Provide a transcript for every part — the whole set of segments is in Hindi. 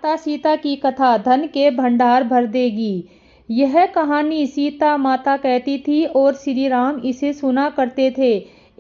माता सीता की कथा धन के भंडार भर देगी। यह कहानी सीता माता कहती थी और श्री राम इसे सुना करते थे।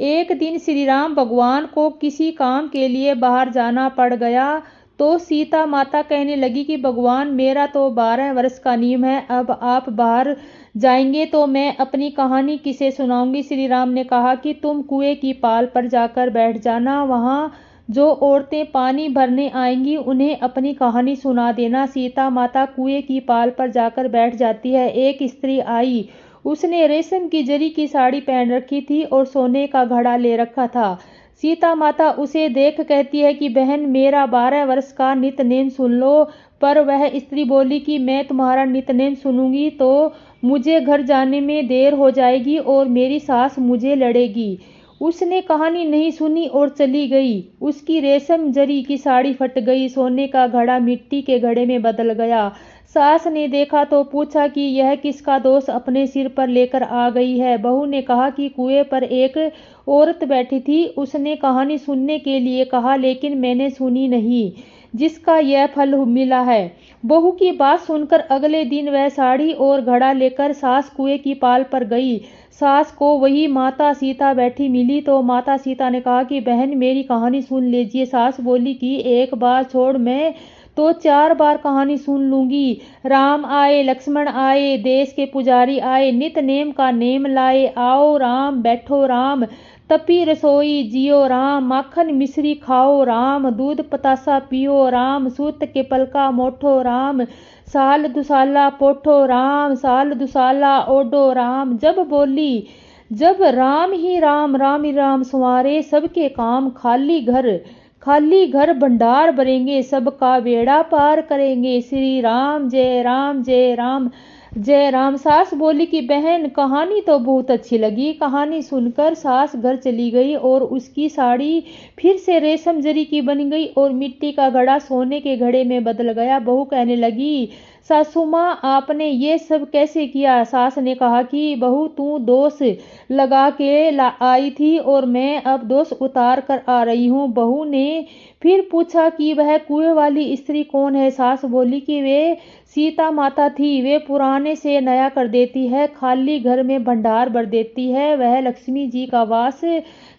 एक दिन श्री राम भगवान को किसी काम के लिए बाहर जाना पड़ गया तो सीता माता कहने लगी कि भगवान, मेरा तो 12 वर्ष का नियम है, अब आप बाहर जाएंगे तो मैं अपनी कहानी किसे सुनाऊंगी। श्री राम ने कहा कि तुम कुएं की पाल पर जाकर बैठ जाना, वहां जो औरतें पानी भरने आएंगी उन्हें अपनी कहानी सुना देना। सीता माता कुएं की पाल पर जाकर बैठ जाती है। एक स्त्री आई, उसने रेशम की जरी की साड़ी पहन रखी थी और सोने का घड़ा ले रखा था। सीता माता उसे देख कहती है कि बहन, मेरा 12 वर्ष का नितनेम सुन लो। पर वह स्त्री बोली कि मैं तुम्हारा नितनेम सुनूंगी तो मुझे घर जाने में देर हो जाएगी और मेरी सास मुझे लड़ेगी। उसने कहानी नहीं सुनी और चली गई। उसकी रेशम जरी की साड़ी फट गई, सोने का घड़ा मिट्टी के घड़े में बदल गया। सास ने देखा तो पूछा कि यह किसका दोष अपने सिर पर लेकर आ गई है। बहू ने कहा कि कुएं पर एक औरत बैठी थी, उसने कहानी सुनने के लिए कहा लेकिन मैंने सुनी नहीं, जिसका यह फल मिला है। बहू की बात सुनकर अगले दिन वह साड़ी और घड़ा लेकर सास कुएं की पाल पर गई। सास को वही माता सीता बैठी मिली तो माता सीता ने कहा कि बहन, मेरी कहानी सुन लीजिए। सास बोली कि एक बार छोड़, मैं तो 4 बार कहानी सुन लूंगी। राम आए, लक्ष्मण आए, देश के पुजारी आए, नित नेम का नेम लाए, आओ राम बैठो राम, तपी रसोई जियो राम, माखन मिश्री खाओ राम, दूध पतासा पियो राम, सूत के पलका मोठो राम, साल दुसाला पोठो राम, साल दुसाला ओडो राम। जब राम ही राम, राम ही राम संवारे, सबके काम खाली घर भंडार भरेंगे, सबका बेड़ा पार करेंगे। श्री राम जय राम जय राम जय राम। सास बोली कि बहन, कहानी तो बहुत अच्छी लगी। कहानी सुनकर सास घर चली गई और उसकी साड़ी फिर से रेशम जरी की बन गई और मिट्टी का घड़ा सोने के घड़े में बदल गया। बहू कहने लगी, सासू माँ, आपने ये सब कैसे किया? सास ने कहा कि बहू, तू दोष लगा के आई थी और मैं अब दोष उतार कर आ रही हूँ। बहू ने फिर पूछा कि वह कुएं वाली स्त्री कौन है? सास बोली कि वे सीता माता थी, वे पुराने से नया कर देती है, खाली घर में भंडार भर देती है, वह लक्ष्मी जी का वास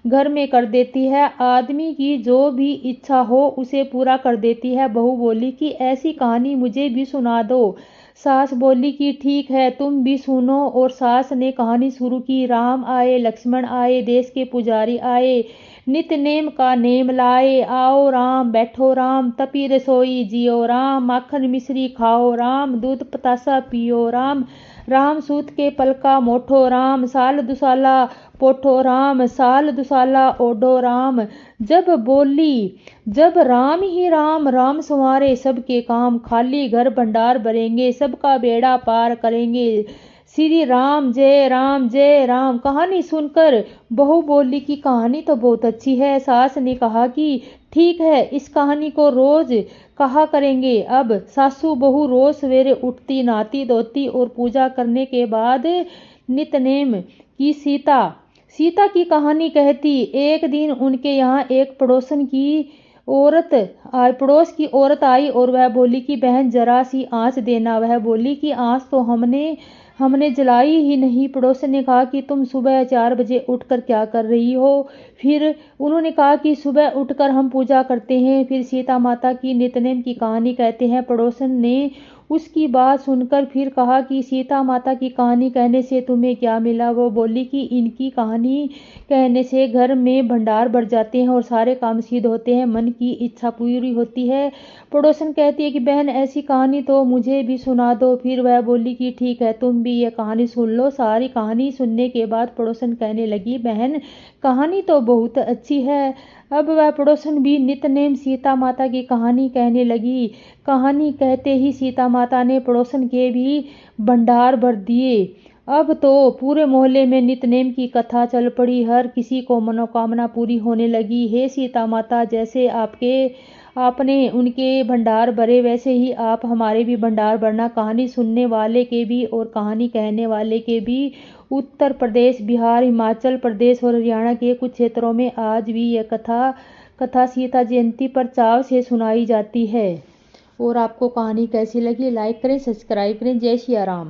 घर में कर देती है, आदमी की जो भी इच्छा हो उसे पूरा कर देती है। बहू बोली कि ऐसी कहानी मुझे भी सुना दो। सास बोली कि ठीक है, तुम भी सुनो। और सास ने कहानी शुरू की। राम आए, लक्ष्मण आए, देश के पुजारी आए, नित नेम का नेम लाए, आओ राम बैठो राम, तपी रसोई जियो राम, माखन मिश्री खाओ राम, दूध पतासा पियो राम, राम सूत के पलका मोठो राम, साल दुसाला पोठो राम, साल दुसाला ओडो राम। जब राम ही राम, राम संवारे सबके काम, खाली घर भंडार भरेंगे, सबका बेड़ा पार करेंगे। श्री राम जय राम। कहानी सुनकर बहू बोली कि कहानी तो बहुत अच्छी है। सास ने कहा कि ठीक है, इस कहानी को रोज कहा करेंगे। अब सासू बहू रोज सवेरे उठती, नहाती धोती और पूजा करने के बाद नितनेम की सीता की कहानी कहती। एक दिन उनके यहाँ एक पड़ोस की औरत आई और वह बोली कि बहन, जरा सी आँच देना। वह बोली कि आँच तो हमने जलाई ही नहीं। पड़ोस ने कहा कि तुम सुबह 4 बजे उठकर क्या कर रही हो? फिर उन्होंने कहा कि सुबह उठकर हम पूजा करते हैं, फिर सीता माता की नितनेम की कहानी कहते हैं। पड़ोसन ने उसकी बात सुनकर फिर कहा कि सीता माता की कहानी कहने से तुम्हें क्या मिला? वो बोली कि इनकी कहानी कहने से घर में भंडार भर जाते हैं और सारे काम सिद्ध होते हैं, मन की इच्छा पूरी होती है। पड़ोसन कहती है कि बहन, ऐसी कहानी तो मुझे भी सुना दो। फिर वह बोली कि ठीक है, तुम भी यह कहानी सुन लो। सारी कहानी सुनने के बाद पड़ोसन कहने लगी, बहन, कहानी तो बहुत अच्छी है। अब वह पड़ोसन भी नितनेम सीता माता की कहानी कहने लगी। कहानी कहते ही सीता माता ने पड़ोसन के भी भंडार भर दिए। अब तो पूरे मोहल्ले में नितनेम की कथा चल पड़ी, हर किसी को मनोकामना पूरी होने लगी। हे सीता माता, जैसे आपने उनके भंडार भरे वैसे ही आप हमारे भी भंडार भरना। कहानी सुनने वाले के भी और कहानी कहने वाले के भी। उत्तर प्रदेश, बिहार, हिमाचल प्रदेश और हरियाणा के कुछ क्षेत्रों में आज भी यह कथा सीता जयंती पर चाव से सुनाई जाती है। और आपको कहानी कैसी लगी लाइक करें, सब्सक्राइब करें। जय सिया राम।